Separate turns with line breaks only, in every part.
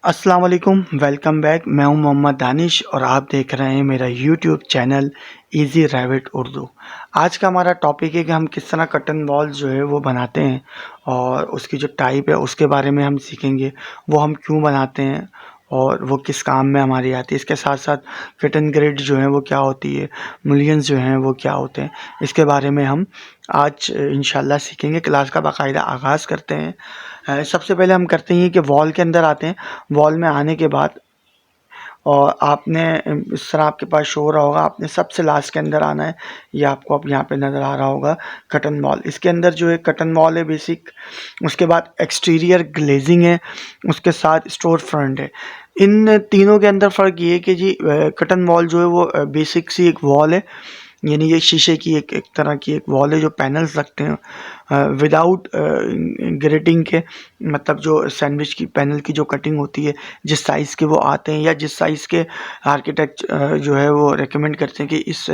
अस्सलाम वालेकुम, welcome back. मैं हूं मोहम्मद दानिश और आप देख रहे हैं मेरा YouTube channel easy rabbit Urdu. आज का हमारा टॉपिक है कि हम किस तरह कटन बॉल जो है वो बनाते हैं और उसकी जो टाइप है उसके बारे में हम सीखेंगे। वो हम क्यों बनाते हैं और वो किस काम में हमारी आती है। इसके साथ साथ कटन ग्रिड जो है वो क्या होती है, मिलियंस जो हैं वो क्या होते हैं, इसके बारे में हम आज इंशाल्लाह सीखेंगे। क्लास का बाकायदा आगाज़ करते हैं। सबसे पहले हम करते हैं कि वॉल के अंदर आते हैं। वॉल में आने के बाद और आपने इस तरह आपके पास शो हो रहा होगा, आपने सबसे लास्ट के अंदर आना है। ये आपको अब यहाँ पे नज़र आ रहा होगा कटन वॉल। इसके अंदर जो है कटन वॉल है बेसिक, उसके बाद एक्सटीरियर ग्लेजिंग है, उसके साथ स्टोर फ्रंट है। इन तीनों के अंदर फ़र्क ये है कि जी कटन वॉल जो है वो बेसिक सी एक वॉल है, यानी ये शीशे की एक तरह की एक वॉल है जो पैनल्स लगते हैं विदाउट ग्रेटिंग के। मतलब जो सैंडविच की पैनल की जो कटिंग होती है, जिस साइज़ के वो आते हैं या जिस साइज़ के आर्किटेक्ट जो है वो रेकमेंड करते हैं कि इस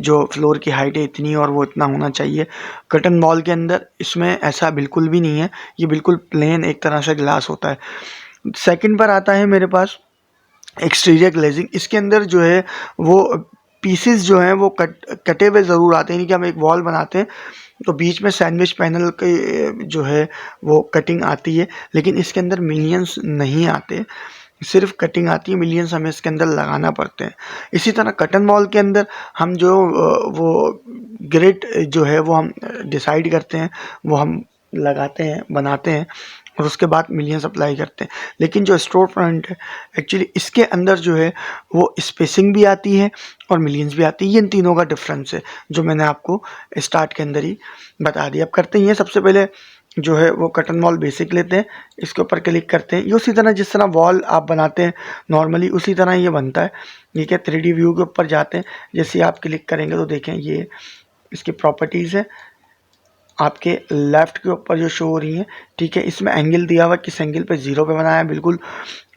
जो फ्लोर की हाइट है इतनी और वो इतना होना चाहिए। कटन वॉल के अंदर इसमें ऐसा बिल्कुल भी नहीं है, ये बिल्कुल प्लेन एक तरह से ग्लास होता है। सेकंड पर आता है मेरे पास एक्सटीरियर ग्लेजिंग। इसके अंदर जो है वो पीसेस जो हैं वो कटे हुए ज़रूर आते हैं, यानी कि हम एक वॉल बनाते हैं तो बीच में सैंडविच पैनल के जो है वो कटिंग आती है, लेकिन इसके अंदर मिलियंस नहीं आते, सिर्फ कटिंग आती है। मिलियंस हमें इसके अंदर लगाना पड़ते हैं। इसी तरह कटन वॉल के अंदर हम जो वो ग्रिड जो है वो हम डिसाइड करते हैं, वो हम लगाते हैं, बनाते हैं और उसके बाद मिलियंस अप्लाई करते हैं। लेकिन जो स्टोर फ्रंट है एक्चुअली इसके अंदर जो है वो स्पेसिंग भी आती है और मिलियंस भी आती है। ये इन तीनों का डिफरेंस है जो मैंने आपको स्टार्ट के अंदर ही बता दिया। अब करते हैं सबसे पहले जो है वो कटन वॉल बेसिक लेते हैं, इसके ऊपर क्लिक करते हैं। ये उसी तरह जिस तरह वॉल आप बनाते हैं नॉर्मली उसी तरह ये बनता है। ठीक है, 3D व्यू के ऊपर जाते हैं। जैसे ही आप क्लिक करेंगे तो देखें ये इसकी प्रॉपर्टीज़ है आपके लेफ़्ट के ऊपर जो शो हो रही हैं। ठीक है, इसमें एंगल दिया हुआ किस एंगल पे, 0 पे बनाया है। बिल्कुल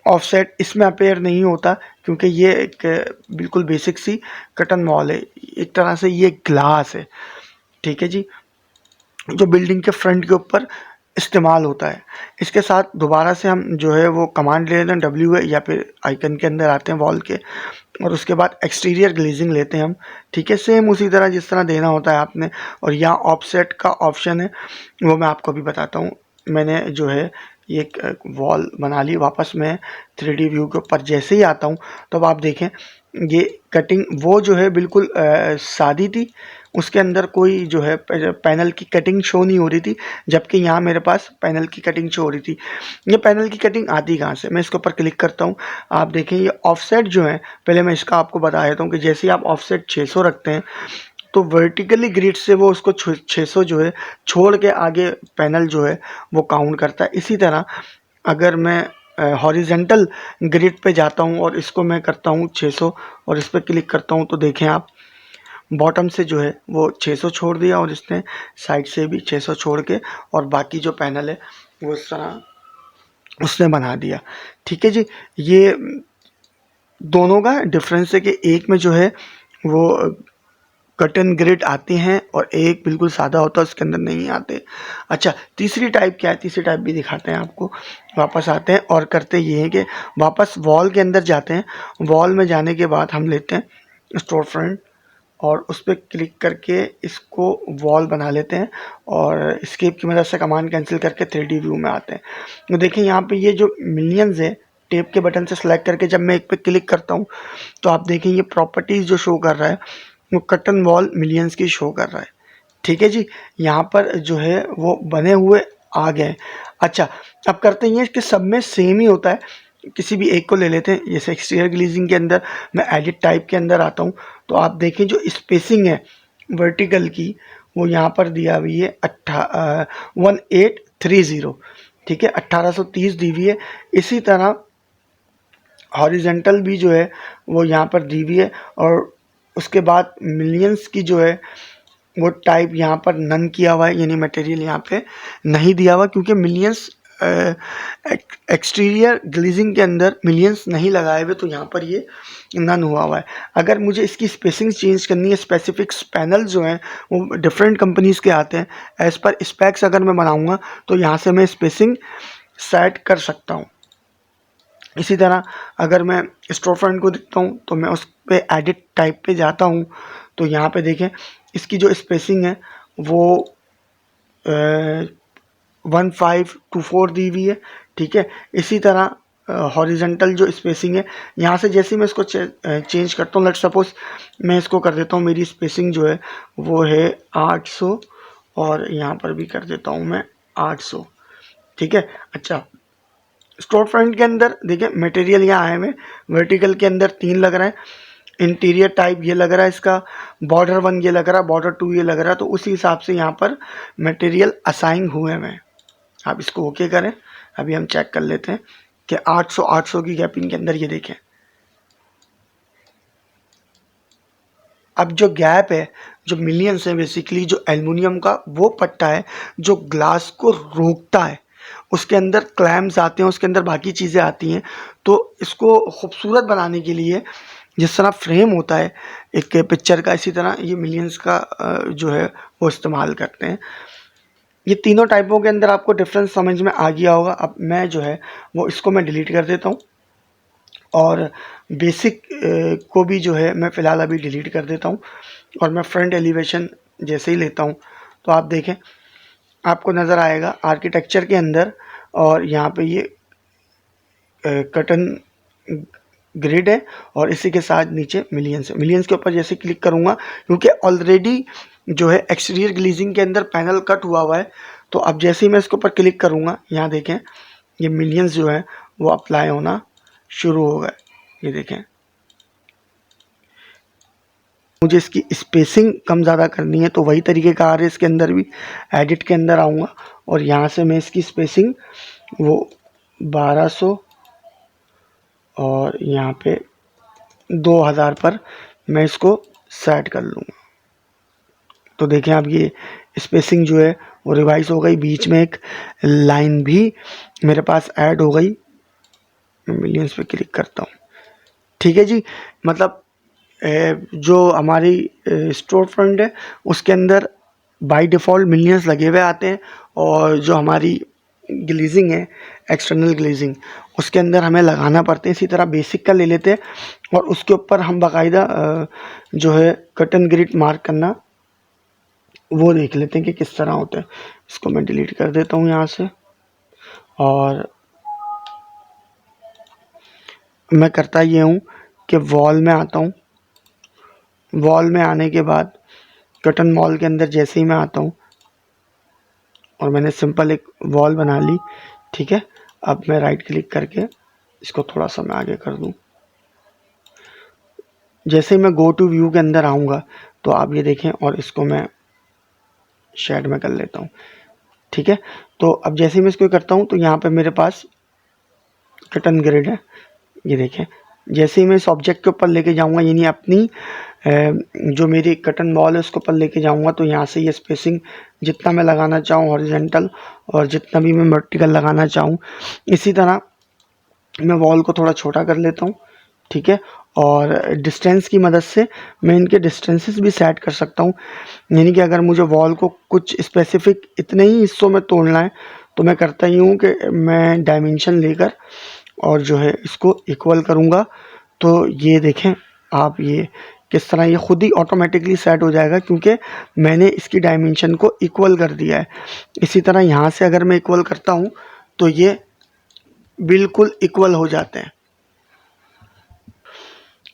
ऑफसेट इसमें अपेयर नहीं होता क्योंकि ये एक बिल्कुल बेसिक सी कटन वॉल है, एक तरह से ये ग्लास है। ठीक है जी, जो बिल्डिंग के फ्रंट के ऊपर इस्तेमाल होता है। इसके साथ दोबारा से हम जो है वो कमांड ले लेते हैं, W है, या फिर आइकन के अंदर आते हैं वॉल के और उसके बाद एक्सटीरियर ग्लेजिंग लेते हैं हम। ठीक है, सेम उसी तरह जिस तरह देना होता है आपने। और यहाँ ऑफसेट का ऑप्शन है, वो मैं आपको अभी बताता हूँ। मैंने जो है ये एक वॉल बना ली। वापस मैं 3D व्यू के ऊपर जैसे ही आता हूँ तो अब आप देखें ये कटिंग वो जो है बिल्कुल सादी थी, उसके अंदर कोई जो है पैनल की कटिंग शो नहीं हो रही थी, जबकि यहाँ मेरे पास पैनल की कटिंग शो हो रही थी। ये पैनल की कटिंग आती कहाँ से, मैं इसके ऊपर क्लिक करता हूँ। आप देखें ये ऑफसेट जो है, पहले मैं इसका आपको बता देता हूँ कि जैसे ही आप ऑफसेट 600 रखते हैं तो वर्टिकली ग्रिड से वो उसको 600 जो है छोड़ के आगे पैनल जो है वो काउंट करता है। इसी तरह अगर मैं हॉरिजेंटल ग्रिड पे जाता हूँ और इसको मैं करता हूँ 600 और इस पर क्लिक करता हूँ तो देखें आप बॉटम से जो है वो 600 छोड़ दिया और इसने साइड से भी 600 छोड़ के और बाकी जो पैनल है वो इस तरह उसने बना दिया। ठीक है जी, ये दोनों का डिफरेंस है कि एक में जो है वो कटन ग्रिड आते हैं और एक बिल्कुल सादा होता है, उसके अंदर नहीं आते। अच्छा, तीसरी टाइप क्या है, तीसरी टाइप भी दिखाते हैं आपको। वापस आते हैं और करते ये हैं कि वापस वॉल के अंदर जाते हैं। वॉल में जाने के बाद हम लेते हैं स्टोर फ्रंट और उस पर क्लिक करके इसको वॉल बना लेते हैं और एस्केप की मदद से कमांड कैंसिल करके 3D व्यू में आते हैं। तो देखिए यहाँ पे ये जो मिलियंस है, टेप के बटन से सेलेक्ट करके जब मैं एक पे क्लिक करता हूँ तो आप देखें ये प्रॉपर्टीज़ जो शो कर रहा है वो कटन वॉल मिलियंस की शो कर रहा है। ठीक है जी, यहाँ पर जो है वो बने हुए आ गए। अच्छा, अब करते हैं कि सब में सेम ही होता है, किसी भी एक को ले लेते हैं। जैसे एक्सटीरियर ग्लेजिंग के अंदर मैं एडिट टाइप के अंदर आता हूँ तो आप देखें जो स्पेसिंग है वर्टिकल की वो यहाँ पर दिया हुई है 1830। ठीक है, 1830 दी हुई है। इसी तरह हॉरिजेंटल भी जो है वो यहाँ पर दी हुई है और उसके बाद मिलियंस की जो है वो टाइप यहाँ पर नन किया हुआ है, यानी मटेरियल यहाँ पे नहीं दिया हुआ क्योंकि मिलियंस एक्सटीरियर ग्लेजिंग के अंदर मिलियंस नहीं लगाए हुए तो यहाँ पर ये नन हुआ है। अगर मुझे इसकी स्पेसिंग चेंज करनी है, स्पेसिफिक्स पैनल जो हैं वो डिफरेंट कंपनीज़ के आते हैं, एज़ पर स्पेक्स अगर मैं बनाऊँगा तो यहाँ से मैं स्पेसिंग सेट कर सकता हूँ। इसी तरह अगर मैं स्टोर फ्रंट को देखता हूँ तो मैं उस पर एडिट टाइप पे जाता हूँ, तो यहाँ पे देखें इसकी जो स्पेसिंग है वो 1524 दी हुई है, ठीक है। इसी तरह हॉरिजेंटल जो स्पेसिंग है, यहाँ से जैसे ही मैं इसको चेंज करता हूँ, लेट सपोज मैं इसको कर देता हूँ, मेरी स्पेसिंग जो है वो है 800 और यहाँ पर भी कर देता हूँ मैं 800, ठीक है। अच्छा, स्टोर फ्रंट के अंदर देखिए मटेरियल यहाँ है, में वर्टिकल के अंदर 3 लग रहा है, इंटीरियर टाइप ये लग रहा है, इसका बॉर्डर 1 ये लग रहा है, बॉर्डर 2 ये लग रहा है, तो उसी हिसाब से यहाँ पर मटेरियल असाइन हुए हैं। आप इसको ओके करें, अभी हम चेक कर लेते हैं कि 800 की गैपिंग के अंदर ये देखें, अब जो गैप है, जो मिलियंस है, बेसिकली जो एल्युमिनियम का वो पट्टा है जो ग्लास को रोकता है, उसके अंदर क्लैम्स आते हैं, उसके अंदर बाकी चीज़ें आती हैं, तो इसको खूबसूरत बनाने के लिए जिस तरह फ्रेम होता है एक पिक्चर का, इसी तरह ये मिलियंस का जो है वो इस्तेमाल करते हैं। ये तीनों टाइपों के अंदर आपको डिफरेंस समझ में आ गया होगा। अब मैं जो है वो इसको मैं डिलीट कर देता हूँ और बेसिक को भी जो है मैं फ़िलहाल अभी डिलीट कर देता हूँ, और मैं फ्रंट एलिवेशन जैसे ही लेता हूँ तो आप देखें आपको नज़र आएगा आर्किटेक्चर के अंदर, और यहाँ पे ये कटन ग्रिड है और इसी के साथ नीचे मिलियंस है। मिलियंस के ऊपर जैसे क्लिक करूँगा, क्योंकि ऑलरेडी जो है एक्सटीरियर ग्लेजिंग के अंदर पैनल कट हुआ है, तो अब जैसे ही मैं इसके ऊपर क्लिक करूँगा, यहाँ देखें ये मिलियंस जो है वो अप्लाई होना शुरू हो गए। ये देखें, मुझे इसकी स्पेसिंग कम ज़्यादा करनी है, तो वही तरीके का आ रहा है इसके अंदर भी। एडिट के अंदर आऊँगा और यहाँ से मैं इसकी स्पेसिंग वो 1200 और यहाँ पे 2000 पर मैं इसको सेट कर लूँगा। तो देखें अब ये स्पेसिंग जो है वो रिवाइज हो गई, बीच में एक लाइन भी मेरे पास ऐड हो गई। मैं मिलियंस पे क्लिक करता हूँ, ठीक है जी। मतलब जो हमारी स्टोर फ्रंट है उसके अंदर बाय डिफ़ॉल्ट मिलियंस लगे हुए आते हैं, और जो हमारी ग्लेजिंग है एक्सटर्नल ग्लेजिंग उसके अंदर हमें लगाना पड़ते हैं। इसी तरह बेसिक का ले लेते हैं और उसके ऊपर हम बाकायदा जो है कटन ग्रिड मार्क करना वो देख लेते हैं कि किस तरह होता है। इसको मैं डिलीट कर देता हूँ यहाँ से, और मैं करता ये हूँ कि वॉल में आता हूँ। वॉल में आने के बाद कटन वॉल के अंदर जैसे ही मैं आता हूँ और मैंने सिंपल एक वॉल बना ली, ठीक है। अब मैं राइट क्लिक करके इसको थोड़ा सा मैं आगे कर दूँ। जैसे ही मैं गो टू व्यू के अंदर आऊँगा तो आप ये देखें, और इसको मैं शेड में कर लेता हूँ, ठीक है। तो अब जैसे ही मैं इसको करता हूँ तो यहाँ पे मेरे पास कटन ग्रिड है, ये देखें। जैसे ही मैं इस ऑब्जेक्ट के ऊपर लेके जाऊँगा, यानी अपनी जो मेरी कटन वॉल है उसके ऊपर लेके जाऊँगा, तो यहाँ से ये स्पेसिंग जितना मैं लगाना चाहूँ हॉरिजेंटल और जितना भी मैं वर्टिकल लगाना चाहूँ, इसी तरह मैं वॉल को थोड़ा छोटा कर लेता हूँ, ठीक है। और डिस्टेंस की मदद से मैं इनके डिस्टेंसेस भी सेट कर सकता हूँ, यानी कि अगर मुझे वॉल को कुछ स्पेसिफिक इतने ही हिस्सों में तोड़ना है तो मैं करता ही हूँ कि मैं डायमेंशन लेकर और जो है इसको इक्वल करूँगा। तो ये देखें आप, ये किस तरह ये खुद ही ऑटोमेटिकली सेट हो जाएगा, क्योंकि मैंने इसकी डायमेंशन को इक्वल कर दिया है। इसी तरह यहाँ से अगर मैं इक्वल करता हूँ तो ये बिल्कुल इक्वल हो जाते हैं।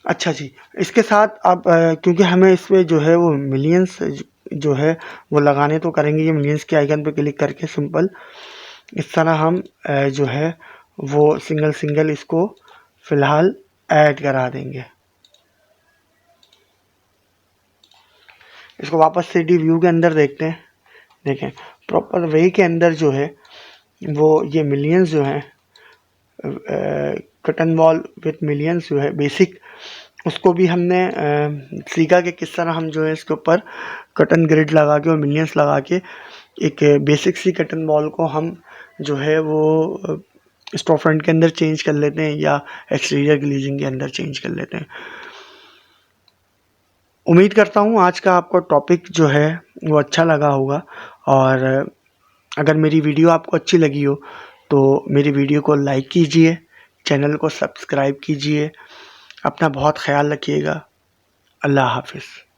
अच्छा जी, इसके साथ अब क्योंकि हमें इसमें जो है वो मिलियंस जो है वो लगाने तो करेंगे, ये मिलियंस के आइकन पे क्लिक करके सिंपल इस तरह हम जो है वो सिंगल सिंगल इसको फ़िलहाल ऐड करा देंगे। इसको वापस से डी व्यू के अंदर देखते हैं। देखें प्रॉपर वे के अंदर जो है वो ये मिलियंस जो हैं, कटन वॉल विथ मिलियंस जो है बेसिक, उसको भी हमने सीखा कि किस तरह हम जो है इसके ऊपर कटन ग्रिड लगा के और मिलियंस लगा के एक बेसिक सी कटन वॉल को हम जो है वो स्टोर फ्रंट के अंदर चेंज कर लेते हैं या एक्सटीरियर ग्लेजिंग के अंदर चेंज कर लेते हैं। उम्मीद करता हूँ आज का आपको टॉपिक जो है वो अच्छा लगा होगा, और अगर मेरी वीडियो आपको अच्छी लगी हो तो मेरी वीडियो को लाइक कीजिए, चैनल को सब्सक्राइब कीजिए। अपना बहुत ख्याल रखिएगा। अल्लाह हाफ़िज़।